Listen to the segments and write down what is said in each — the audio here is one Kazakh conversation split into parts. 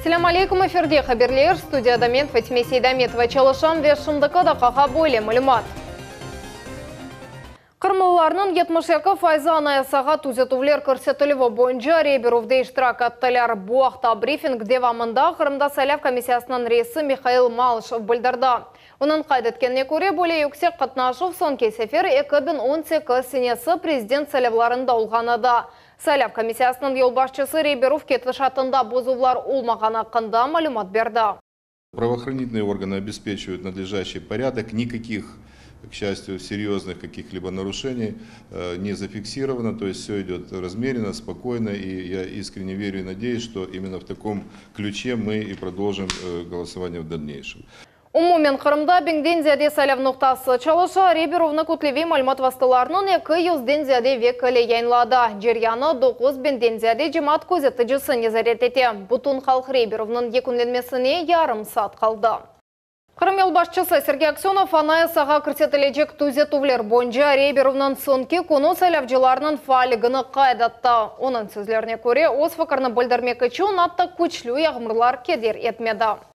Ассаламу алейкум, эфирде хаберлер, студияда мен Фатиме Сейдаметова чалышам ве шындықы да қаға бөле мүлімат. Қырмылыларының 72% анаясаға түзетувлер көрсетілігі бойынша рейберовде иштирак аттылар. Буақта брифинг девамында Қырымда сайлау комиссиясының рейсі Михаил Малышев білдірді. Оның қайдеткеніне көре бөле yüksek қатнашып сонке сефер 2018 сенесі президент сайлауларында ұлғанады. Сайлау комиссиясының елбасшысы Рейберов кетвішатында бозулар олмаған ақында мәлімат берді. Правоохранительные органы обеспечивают надлежащий порядок, никаких, к счастью, серьезных каких-либо нарушений не зафиксировано, то есть все идет размеренно, спокойно, и я искренне верю и надеюсь, что именно в таком ключе мы и продолжим голосование в дальнейшем. Умумен Қырымда беңден зияде сайлау нұқтасы чалыша Рейберовны күтлеве мәлімат вастыларының 200-ден зияде векілі яйнлады. Жеряны 9 бенден зияде жемат көзеті жүсі незарет ете. Бұтын халық Рейберовның екінленмесіне ярым саат қалды. Қырым елбасшысы Сергей Аксенов анаясаға көрсетілежек түзетулер бойынша Рейберовның сонки көну сайлаушыларының фаалігіні қайдатты. Оның сөзлеріне көре, өз факырны білдірмек үшін атты күчлі яғмырлар кедер етмеді.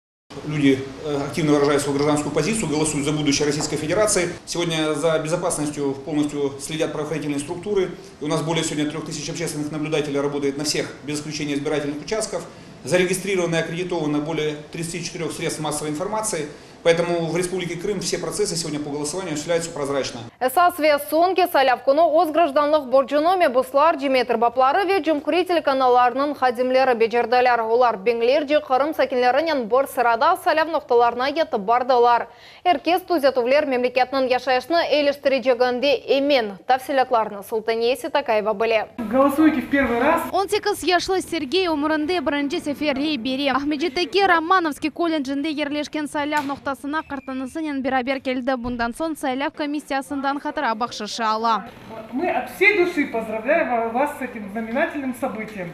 Люди активно выражают свою гражданскую позицию, голосуют за будущее Российской Федерации. Сегодня за безопасностью полностью следят правоохранительные структуры. И у нас более сегодня 3000 общественных наблюдателей работает на всех, без исключения избирательных участков. Зарегистрировано и аккредитовано более 34 средств массовой информации. Поэтому в Республике Крым все процессы сегодня по голосованию осуществляются прозрачно. Эсас ве сонки сайлавкуну өз гражданлық боржыноме бұслар жеметір баплары ве жүмкүри телеканаларының хадимлері бежерділер. Олар беңлер же Қырым сәкенлерінен бір сырада сайлав ноқталарына етіп бардылар. Эркес түзетувлер мемлекетінің яшайшыны еліштірежегінде емен. Тавсилетларны Султанеси Такаева біле. Голосуйте в первый раз. 18 яшлы Сергей умырынды бірінші сефер рейбере. Ахмеджеттеке Романовский колледжінде ерлешкен сайлав ноқтасына қартанысынен берабер келді. Бұндан сон сайлав комиссиясындан қатыра бақшышы ала. Мы от всей души поздравляем вас с этим знаменательным событием.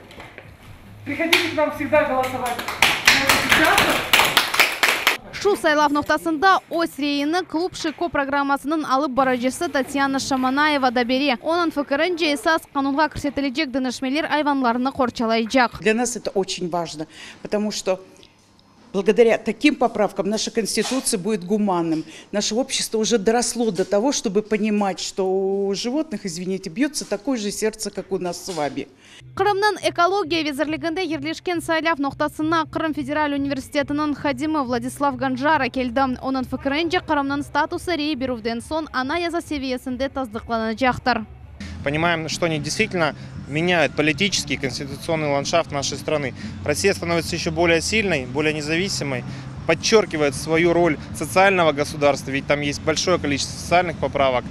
Приходите к нам всегда голосовать. Шу сайлав ноқтасында ось рейіні клуб Шико программасының алып баражысы Татьяна Шаманаева да бере. Оның фікірінже эсас қанунға көрсетілежек дынышмелер айванларыны қорчалайжақ. Для нас это очень важно, потому что благодаря таким поправкам наша Конституция будет гуманным. Наше общество уже доросло до того, чтобы понимать, что у животных, извините, бьется такое же сердце, как у нас с вами. Қырымның экология везірлігінде ерлешкен сайлав ноқтасына Қырым федераль университетінің хадимы Владислав Ганжара келді. Оның фікірінже Қырымның статусы Рейберовден сон анаяза севиесінде таздықланажақтыр. Понимаем, что они действительно меняют политический, конституционный ландшафт нашей страны. Россия становится еще более сильной, более независимой, подчеркивает свою роль социального государства, ведь там есть большое количество социальных поправок.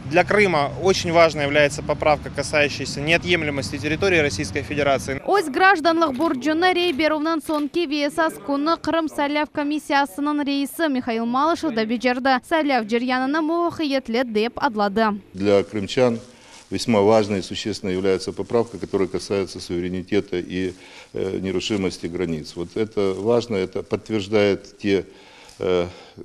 Для Крыма очень важной является поправка, касающаяся неотъемлемости территории Российской Федерации. Ось гражданлық бурджуна Рейберовнан сонки весас күні Қырым сайлав комиссиясының рейсі Михаил Малышев да бежерді. Сайлав жерянына мұхиетлі деп адлады. Для крымчан весьма важной и существенной является поправка, которая касается суверенитета и нерушимости границ. Вот это важно, это подтверждает те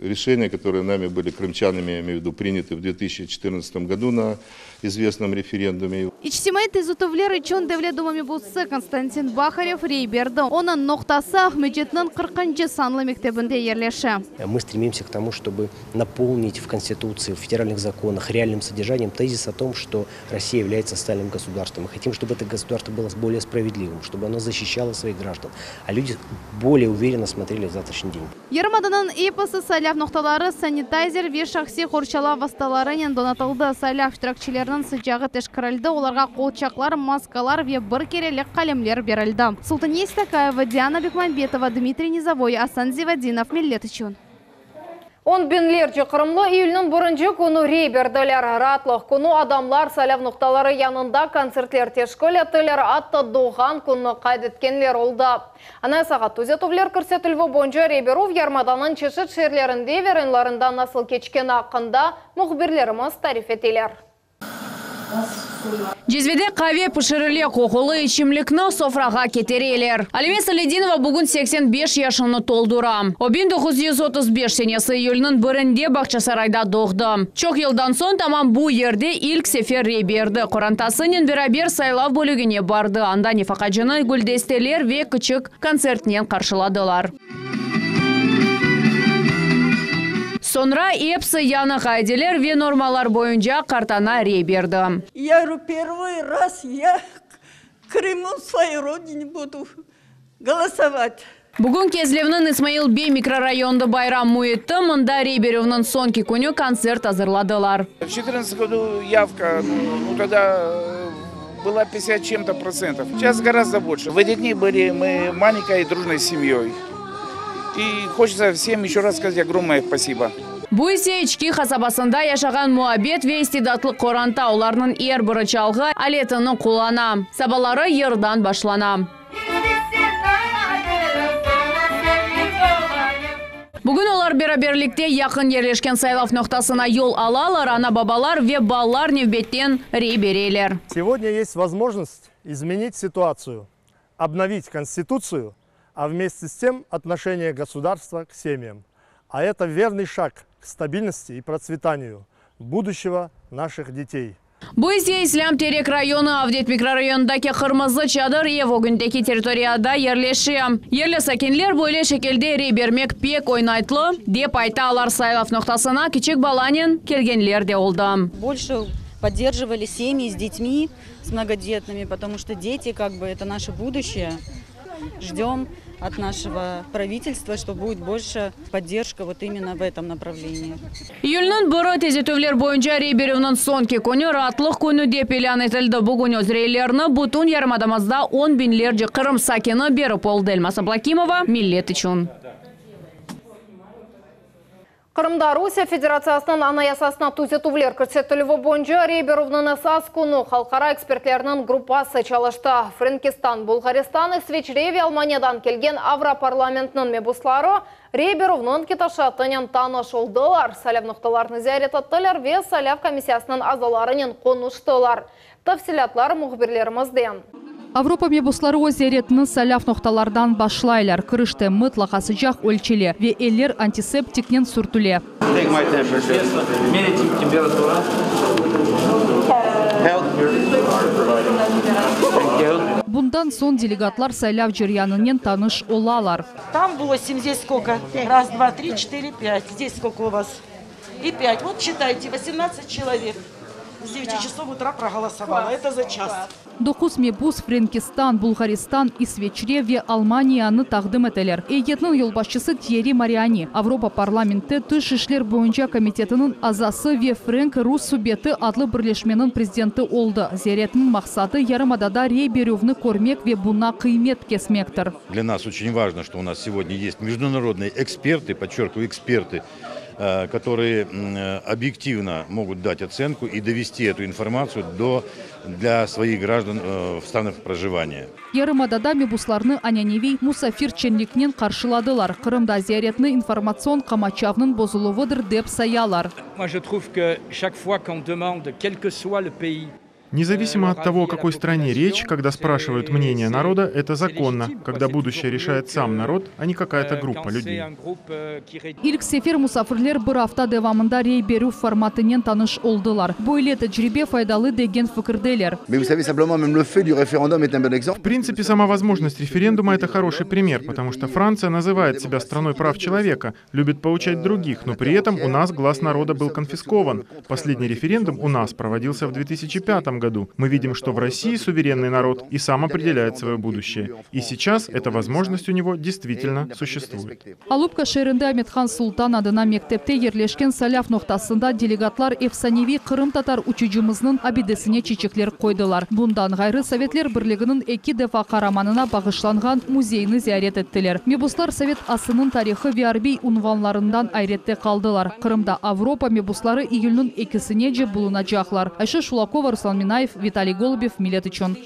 решения, которые нами были крымчанами, я имею в виду, приняты в 2014 году на известном референдуме. Ичтимай тезутовлер ичон девледумами бұсы Константин Бахарев Рейберді. Оның ноқтасы Ахмеджетнің 40-й санлы мектебінде ерлеші. Мы стремимся к тому, чтобы наполнить в Конституции, в федеральных законах реальным содержанием тезис о том, что Россия является социальным государством. Мы хотим, чтобы это государство было более справедливым, чтобы оно защищало своих граждан, а люди более уверенно смотрели в завтрашний день. Ермаданын эпосы сайлав ноқталары санитайзер ве шахси хорчала васталарынен донатылды. Сайлав штиракчилерінің сыжағы тешкірілді. Оларға қолчақлар, маскалар ве бір керелік қалемлер берілді. Султанеси Такаева, Диана Бекмамбетова, Дмитрий Низовой, Асан Зивадинов, Миллет үшін. Он бенлерже Қырымлы июльнің бұрынжы күні рейберділер. Ратлық күні адамлар сайлав нұқталары янында концертлер тешкіл етілер атты доған күні қайдеткенлер олды. Анаясаға түзетувлер көрсетілгі бойынша Рейберов ярмаданын чешіт шерлерінде веренларында насыл кечкен ақында мұхбірлеріміз тариф етелер. Jeзвede kahve pişirilе kokulu içimlikni sofraga keterelер. Алимет Салединова bugün 85 yaşını tolduram. O 1935 senesi iyulunun 1'inde Bahçesaray'da doğdu. Çok yıldan son tamam bu yerde ilk sefer berdi. Korantasının beraber saylav bölügüne bardı. Anda nefakacını güldesteler ve küçük konsertinen karşıladılar. Sonra hepsi yanık aydiler ve normalar boyunca kartana berdi. Я первый раз я Крыму своей родине буду голосовать. Bugün Kezlev'nin İsmail Bey mikrorayonda bayram muhitti. Mında Реберев'nin sonki günü konsert hazırladılar. В 2014 году явка, тогда была 50 чем-то процентов. Сейчас гораздо больше. В эти дни были мы маленькой дружной семьей. И хочется всем еще раз сказать огромное спасибо. Bu ise içki kasabasında yaşagan muhabbet ve istidatlı koranta olarının er biri çalgı aletini kullana. Sabahları yerden başlana. Bugün olar beraberlikte yakın yerleşken saylav noktasına yol alalar, ana babalar ve ballar nöbetten bereyler. Сегодня есть возможность изменить ситуацию, обновить Конституцию, а вместе с тем отношение государства к семьям. А это верный шаг к стабильности и процветанию будущего наших детей. Bu ise İslam Terek rayonu Avdet mikrorayonundaki Kırmızı Çadır ev o gündeki teritoriyada yerleşiyor. Yerli sakinler böyle şekilde bermek pek oynaytlı dep aytalar saylav noktasına küçük balanın kelgenler de oldu. Больше поддерживали семьи с детьми, с многодетными, потому что дети, как бы, это наше будущее. Ждем от нашего правительства, что будет больше поддержка вот именно в этом направлении. İyulunun biri tezetövler boyunca Реберев'nin sonki günü rahatlık günü dep elan etildi. Bugün özreylerini bütün yarımadamızda 10 binlerce Kırım sakini berip oldu. Elmas Ablakimova, millet için. Кырымда Русия Федерациясының анаясасына түзетулер көрсетілуі бойынша Реберовның асас күні халқара экспертлерінің группасы çalıştı. Франкистан, Bulgaristan, İsveçre ve Almanya'dan kelgen Avropарламентінің мебуслары Реберовның кеташатының таныш oldılar. Саляв нұқталарını ziyaret ettiler ve Саляв комиссиясының азаларының konuştular. Tafsilatlar muhbirlerimizden. Avropa mebusları o ziyaretini salaf noktalardan başlaylar. Kırıştı mıtlaqa sıcak ölçeli ve eller antiseptiknen sürtüle. Bundan son delegatlar salaf ceryanının tanış olalar. Там 8, здесь сколько? Раз, два, три, четыре, пять. Здесь сколько у вас? И 5. Вот считайте, 18 человек. С 9 часов утра проголосовало. Это за час. 9 mebus Frankistan, Bulgaristan, İsveçre ve Almanya'nı takdim eteler. Eyetinin yolbaşçısı Thierry Mariani, Avropa Parlamenti Dış İşler Boyunca Komitetinin azası ve Frank-Rus Subeti adlı birleşmenin prezidenti oldu. Ziyaretinin maksadı Yarımadada Реберев'ni көрmek ve buna kıymet kesmektir. Для нас очень важно, что у нас сегодня есть международные эксперты, подчеркиваю, эксперты, которые объективно могут дать оценку и довести эту информацию для своих граждан в странах проживания. Yarımadada mebuslarını annenevi musafir çenliknen karşıladılar. Kırımda ziyaretini informasyon kamachavının bozuluvudur dep sayalar. Moi je trouve que chaque fois qu'on demande quel que soit le pays. Независимо от того, о какой стране речь, когда спрашивают мнение народа, это законно, когда будущее решает сам народ, а не какая-то группа людей. İlk sefer musafirler bir hafta devamında Реберев formatının tanış oldular. Böyle tecrübe faydalı degen fikirdeler. В принципе, сама возможность референдума – это хороший пример, потому что Франция называет себя страной прав человека, любит поучать других, но при этом у нас глас народа был конфискован. Последний референдум у нас проводился в 2005 году. Мы видим, что в России суверенный народ и сам определяет свое будущее. И сейчас эта возможность у него действительно существует. Alupka şehrinde Ahmetхан Sultan adına mektepte yerleşken salaf noktasında delegatlar efsanevi Kırım Tatar uçucumuzun abidesine çiçekler koydular. Bundan gayrı Sovetler Birliği'nin 2 defa kahramanına bağışlangan muzeyini ziyaret ettiler. Mebuslar Sovet asının tarihi ve harbi unvanlarından ayrette kaldılar. Kırım'da Avropa mebusları iyulun 2'sine bulunacaklar. Ayşe Şulakova, Ruslan Minayev, Vitaliy Golubov, millet için.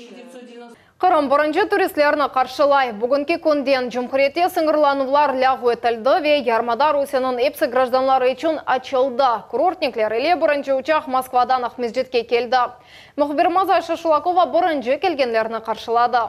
Қырым бұрынжы туристлеріні қаршылай. Бүгінгі күнден Жұмхурете сыңғырланулар лағу етілді ве Ярмада Русияның епсі гражданлары үшін açılды. Курортниклер еле бұрынжы ұчақ Москвадан Ақмезжетке келді. Мұхбирмаз Айша Шулакова бұрынжы келгенлеріні қаршылады.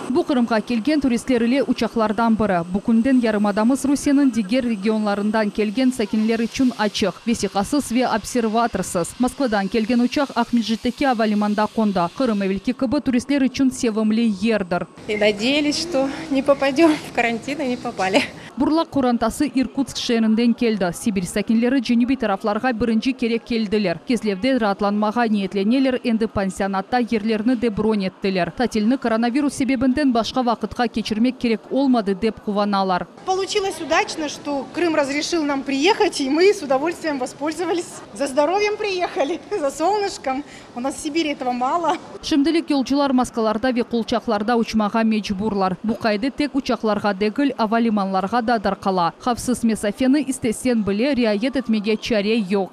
Бұл Қырымға келген туристлеріле учақлардан бірі. Бүкінден Ярмадамыз Русияның дегер регионларындан келген сәкенлер үшін ачық. Весиқасыз ве обсерваторсыз. Москвадан келген учақ Ақмежеттеке авалиманда қонды. Қырым әвелке кібі туристлер үшін севімлі ердір. И надеялись, что не попадем в карантин, и не попали. Бурлақ Құрантасы Иркутск шерінден келді. Сибирь сәкенлері Женеби тарафларға бірінші керек келділер. Кезлевде ратланмаға ниетленелер, енді пансионатта ерлеріні де бронь еттілер. Тәтеліні коронавирус себебінден башқа вақытқа кечірмек керек олмады деп қуваналар. Получилось удачно, что Крым разрешил нам приехать, и мы с удовольствием воспользовались. За здоровьем приехали, за солнышком. У нас в Сибири этого мало. Шымділік елчылар маскаларда ве қолчақларда учмаға мечбурлар. Бұқайды тек учақларға дегіл, авалиманларға да дарқала. Хавсыз месафені істесен біле риает етмеге чаре yok.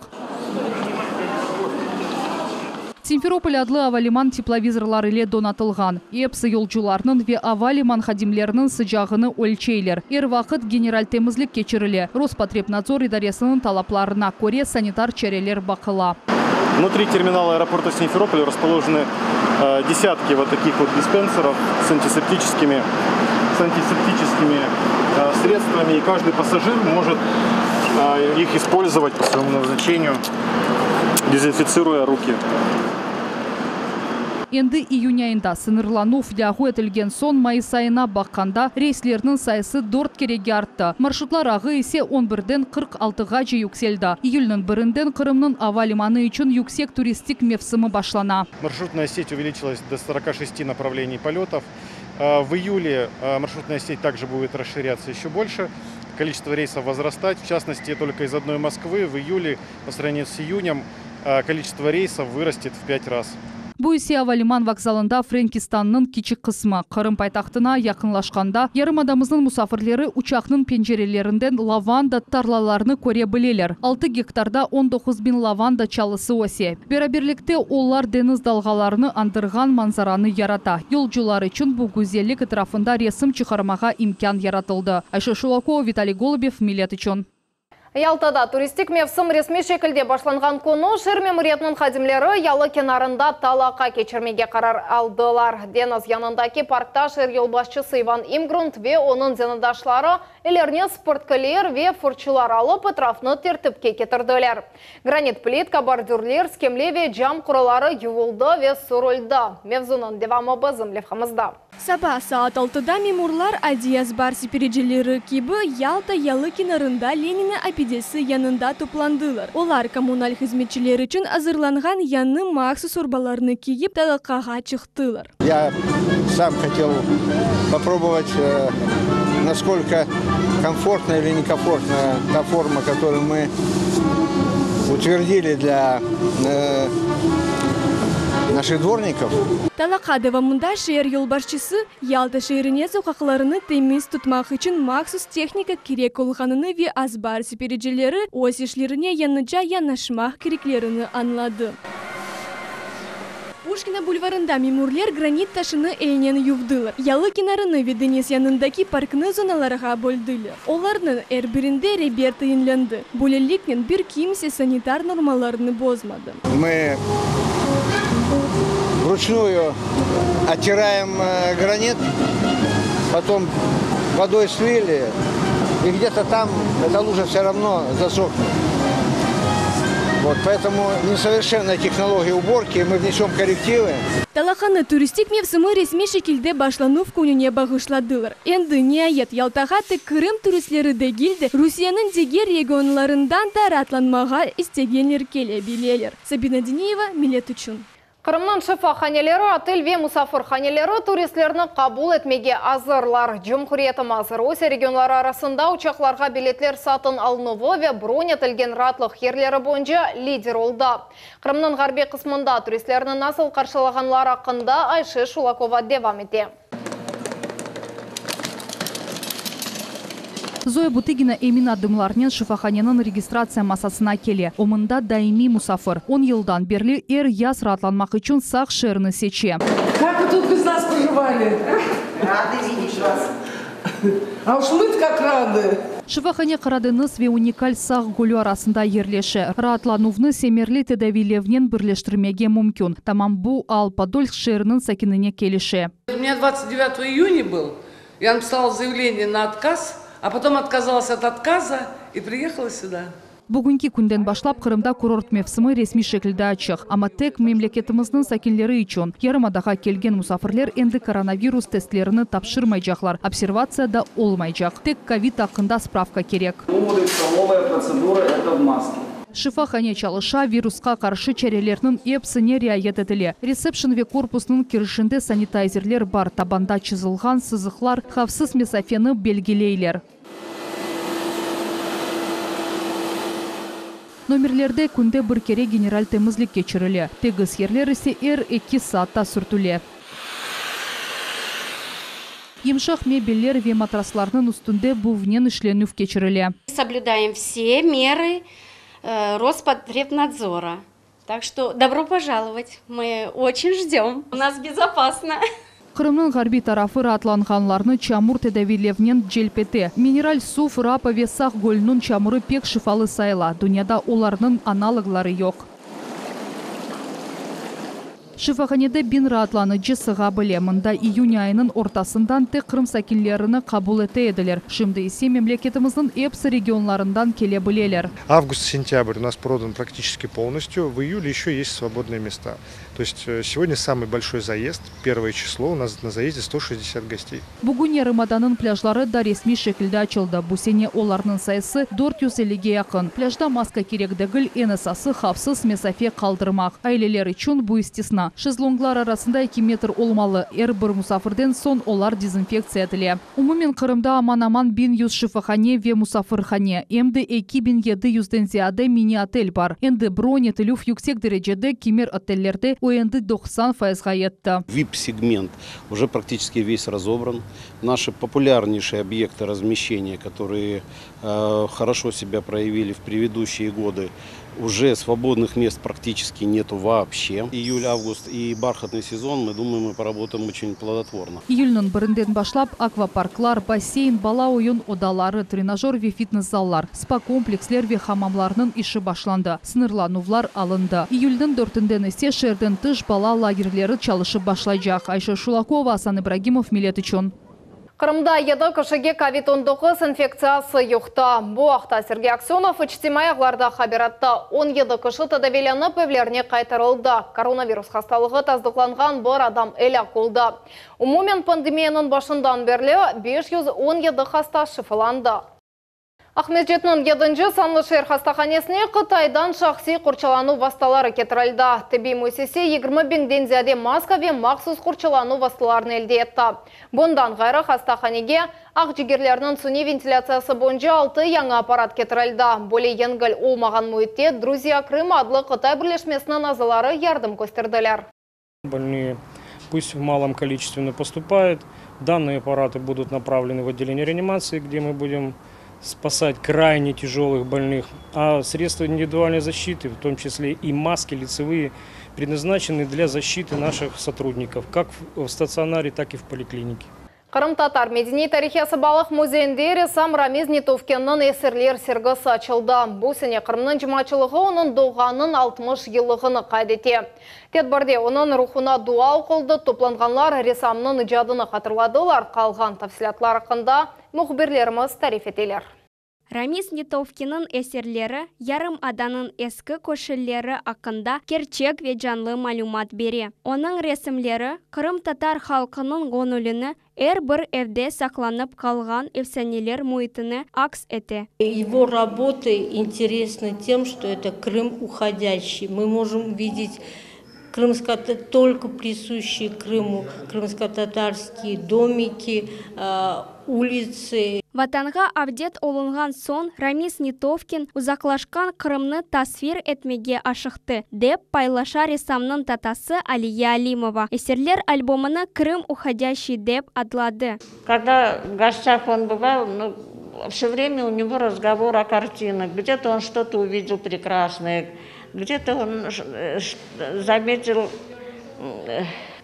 Симферополь адлы авалиман тепловизорлар иле донатылған. Епсі елчыларының ве авалиман хадимлерінің сыжағыны өлчейлер. Ер вақыт генераль темізлік кечіріле. Роспотребнадзор идаресінің талапларына көре санитар чарелер бақыла. Внутри терминала аэропорта Симферополя расположены десятки вот таких вот диспенсеров с антисептическими средствами, и каждый пассажир может их использовать по своему назначению, дезинфицируя руки. Енді июнь айында сынырлану фляғу етілген сон майыс айына баққанда рейслерінің сайысы 4 кереге артты. Маршрутлар ағы есе 11-ден 46-ға же юкселді. Июльнің 1-ден Қырымның авалиманы үшін юксек туристик мевсімі башлана. Маршрутная сеть увеличилась до 46 направлений полетов. В июле маршрутная сеть также будет расширяться еще больше. Количество рейсов возрастать, в частности, только из одной Москвы в июле по сравнению с июнем количество рейсов вырастет в 5 раз. Бұл есе авалиман вокзалында Френкистанның кичік қысмы. Қырым пайтақтына яқынлашқанда Ярмадамыздың мұсафірлері учақның пенжерелерінден лаванда тарлаларыны көре білелер. 6 гектарда 19.000 лаванда чалысы осе. Бераберлікте олар дениз далғаларыны андырған манзараны ярата. Елжылар үшін бұл гүзелік этрafында ресім чықармаға имкан яратылды. Айша Шулакова, Виталий Голубев, Милет үшін. Ялтада туристик мевсім ресми шекілде башланған кону шыр мемориятның хадимлері ялы кенарында талақа кечірмеге қарар алдылар. Дениз янындаки паркта шыр елбасшысы Иван Имгрунт ве оның зенадашлары елерне спорткалер ве фурчылар алып этрafны тертіпке кетірділер. Гранит плитка, бордюрлер, скемле ве жам құралары юылды ве сұрылды. Мевзунын девамы бізім левхамызда. Саба саат 6-да мемурлар Адияз барси переджелері кебі Ялта ялы кенарында Ленина апидесі янында топландылар. Олар коммуналь хизметчілер үшін азырланған яны мақсус орбаларыны киіп талақаға чықтылар. Я сам хотел попробовать, насколько комфортна или некомфортна та форма, которую мы утвердили для наших дворников. Талақа девамында шehir yolbaşçısı Ялта шehirine sokaklarını temiz tutmak için maksus техника керек olğanını ve azbar sipericileri öz işlerine yanıca yanaşmak gereklerini anladı. Пушкина бульварында мемурлер гранит ташыны элнен ювдылар. Ялы кенарыны ve deniz yanındaki parkını zonalarga böldüler. Оларның әр бірінде ребер тыйынланды. Бөлелікнен bir kimse санитар нормаларını bozmadı. Мы вручную оттираем гранит, потом водой слили, и где-то там эта лужа все равно засохнет. Вот, поэтому несовершенная технология уборки, мы внесем коррективы. Талаханы туристик мевсімі ресми шекілде башлану күніне бағышладылар. Енді ниайет Ялтаға тек Крым туристлері де келді, Русияның дегер регионларындан таратланмаға істегенлер келе білелер. Сабина Денеева, Милет үшін. Қырымның шифа ханелері, отель ве мұсафыр ханелері туристлеріні қабул етмеге азырлар. Жұмхуриеті мазыр Осия регионлары арасында учақларға билетлер сатын алынуы ве бронь етілген ратлық ерлері бойынша лидер олды. Қырымның ғарбе қысмында туристлерінің насыл қаршылағанлар ақында Айша Шулакова девам ете. Зоя Бутыгина эмин адымларнен шифаханенын регистрация массасына келе. Омында даими мусафыр. 10 жылдан берли яз ратланмак үчүн сак шерны сече. Как вы тут без нас поживали? Рады видеть вас. А уж мы-то как рады. Шифахане Караденыс ве уникаль сақ гөлі арасында ерлеші. Ратланувны семерлі тедавилевнен бірлештірмеге мүмкін. Тамам бу ал Подольск шерінің сәкініне келеші. У меня 29 июня был. Я написала заявление на отказ, а потом отказалась от отказа и приехала сюда. Бүгінгі күнден башлап Қырымда курорт мевсімі ресми шекілді ачық. Ама тек мемлекетіміздің сәкенлері үшін ярымадаға келген мусафирлер енді коронавирус тестлеріні тапшырмай жақлар. Обсервацияда олмай жақ. Тек ковид ақында справка керек. Столовая процедура – это в маске. Шифахане чалыша вирусқа қаршы чәрелерінің епсіне риает етіле. Ресепшн ве корпусының кірішінде санитайзерлер бар. Табанда чызылған сызықлар хавсыз месафені белгілейлер. Номерлерде күнде бір кере генераль темізлік кечірілі. Тегіз ерлер ісе 2 саатта сүртіле. Емшақ мебеллер ве матрасларының үстінде бұвнен ішленув кечіріле. Соблюдаем все меры Роспотребнадзора. Так что добро пожаловать. Мы очень ждем. У нас безопасно. Қырымның ғарби тарафы ратланғанларны чамур тедавилевнен джелпете. Минераль су фырапа ве сақ гөлінің чамуры пек шифалы сайла. Дүнияда оларның аналоглары yok. Шифаханеде бин ратланы жысыға біле. Мында июнь айының ортасындан тек Қырым сәкинлеріні қабул ете еділер. Шымды есе мемлекетіміздің эпсы регионларындан келе білелер. Август-сентябрь у нас продан практически полностью. В июле еще есть свободные места. То есть сегодня самый большой заезд. 1 число у нас на заезде 160 гостей. Бүгін ярымаданын пляжлары да ресми шекілді açılды. Бұл сене оларның сайысы 450-ге яқын. Пляжда маска керекдігіл енесасы хавсыз месафе қалдырмақ. Айлелер үшін бұл істесна. Шезлонглар арасында 2 метр олмалы. Бір мусафырден сон олар дезинфекция етіле. Умумен Қырымда аман-аман 1100 шифахане ве мусафырхане. Емді 2700-ден зияды мини-отель бар. Енді бронь етілув юксек дәрежеде кемер отеллерде ОНД 90% етті. VIP-сегмент уже практически весь разобран. Наши популярнейшие объекты размещения, которые хорошо себя проявили в предыдущие годы, уже свободных мест практически нету вообще. Июль, август и бархатный сезон, мы думаем, мы поработаем очень плодотворно. Июльнің бірінден башлап аквапарклар, бассейн, бала ойын одалары, тренажер ве фитнес-заллар, спа-комплекслер ве хамамларының іші башланды. Сынырланувлар алынды. Июльдің 4-ден есе шерден тыш бала лагерлері чалышы башлайжақ. Айша Шулакова, Асан Ибрагимов, Милет үшін. Қырымда еді кішіге COVID-19 инфекциясы юқта. Бұ ақта Сергей Аксенов үчтемай ағларда қабиратта 17 кіші тәдәвеленіп өвлеріне қайтарылды. Коронавирус хасталығы таздықланған бір адам әлі қолды. Умумен пандемияның башындан берлі 517 хаста шифаланды. Ахмеджетнің 7-ші санлы шер хастаханесіне Қытайдан шақси құрчалану васталары кетірілді. Тіби мөсесе 20 беңден зәде маска ве мақсус құрчалану васталарын әлде етті. Бұндан ғайры хастаханеге ақ жігерлерінің сүни вентиляциясы бойынша 6 яңа аппарат кетірілді. Боле енгіл олмаған мұйтте Друзия Крым адлы Қытай бірлешмесінің азалары ярдым көстерділер. Больные пусть в малом количестве поступают. Данные аппараты будут направлены в отделение реанимации, где мы будем спасать крайне тяжелых больных, а средства индивидуальной защиты, в том числе и маски лицевые, предназначены для защиты наших сотрудников, как в стационаре, так и в поликлинике. Қырым татар медени тарихиясы балық музейіндері сам Рамиз Нетовкеннің есерлер сергісі açılды. Бұл сене Қырымның жымачылығы оның доғанын 60 елығыны қайдете. Тедбірде оның рухына дуа оқылды, топланғанлар ресамның жадыны қатырладылар. Қалған тәфсилатлар ақында мұхбирлеріміз тариф етелер. Рамиз Нетовкинның эсерлері ярым аданын ескі көшілері ақында керчек ве жанлы малюмат бере. Оның ресімлері Қырым татар халқының гонуліні бір evde сақланып қалған эфсанелер мұйтыны акс еті. Его работы интересны тем, что это Крым уходящий. Мы можем видеть только присущие Крыму крымско-татарские домики, улицы. Ватанға авдет олынған сон Рамиз Нетовкин ұзақлашқан Қырымны тасвир етмеге ашықты, деп пайлаша ресамның татасы Алия Алимова. Эсерлер альбомыны Крым уходящий деп адлады. Когда в гостях он бывал, все время у него разговор о картинах. Где-то он что-то увидел прекрасное, где-то он заметил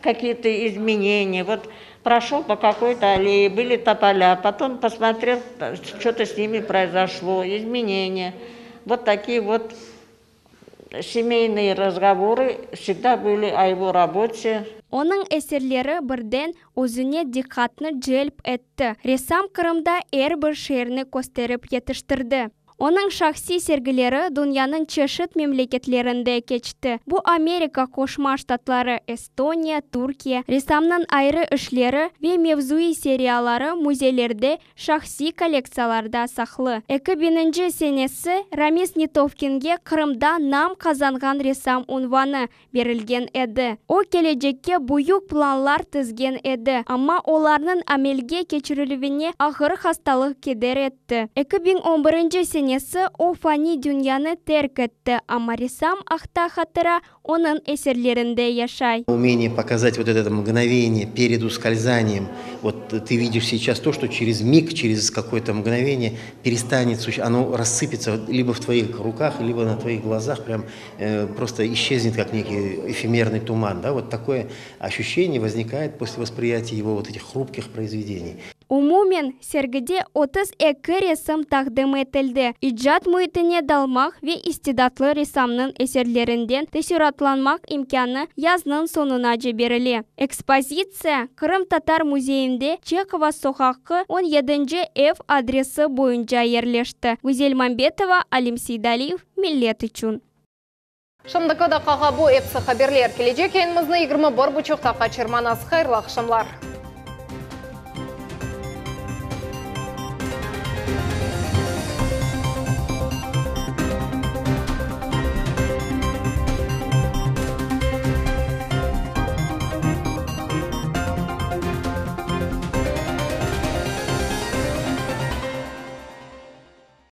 какие-то изменения. Вот прошел по какой-то аллее, были тополя, потом посмотрел, что-то с ними произошло, изменения. Вот такие вот семейные разговоры всегда были о его работе. Оның әсерлері бірден өзіне диққатны желп етті. Ресам Қырымда әрбір шеріні көстеріп етіштірді. Оның шахси сергілері дүнияның чешет мемлекетлерінде кечті. Бұ Америка Қошма Штатлары, Эстония, Туркия, ресамның айры үшлері ве мевзуи сериялары музейлерде шахси коллекцияларда сақлы. 2000 сенесі Рамис Нитовкинге Қырымда нам қазанған ресам унваны берілген еді. О келечекке бұйық планлар тізген еді, amma оларның амелге кечірілуіне ағыр хасталық кедер етті. 2011 сенесі о фани дүнияны терк етті, amma ресам ақта хатыра оның эсерлерінде яшай. Умение показать вот это мгновение перед ускользанием. Вот ты видишь сейчас то, что через миг, через какое-то мгновение перестанет существовать, оно рассыпется либо в твоих руках, либо на твоих глазах, прям просто исчезнет, как некий эфемерный туман. Да? Вот такое ощущение возникает после восприятия его вот этих хрупких произведений. Умумен, сергіде 32 ресам тақдым етілді. Иджат мұйтіне далмақ ве истидатлы ресамның эсерлерінден тесюратланмақ имканы язнын сонына жіберілі. Экспозиция Қырым Татар музейінде Чехова соқақы 17 F адресі бойынша ерлешті. Гүзел Мамбетова, Алим Сейдалиев, Миллет үшін. Шымдықыда қаға бұ эпсі қаберлер келечек енімізні 21 бұчықтаққа чырманас қайырлы ақшамлар.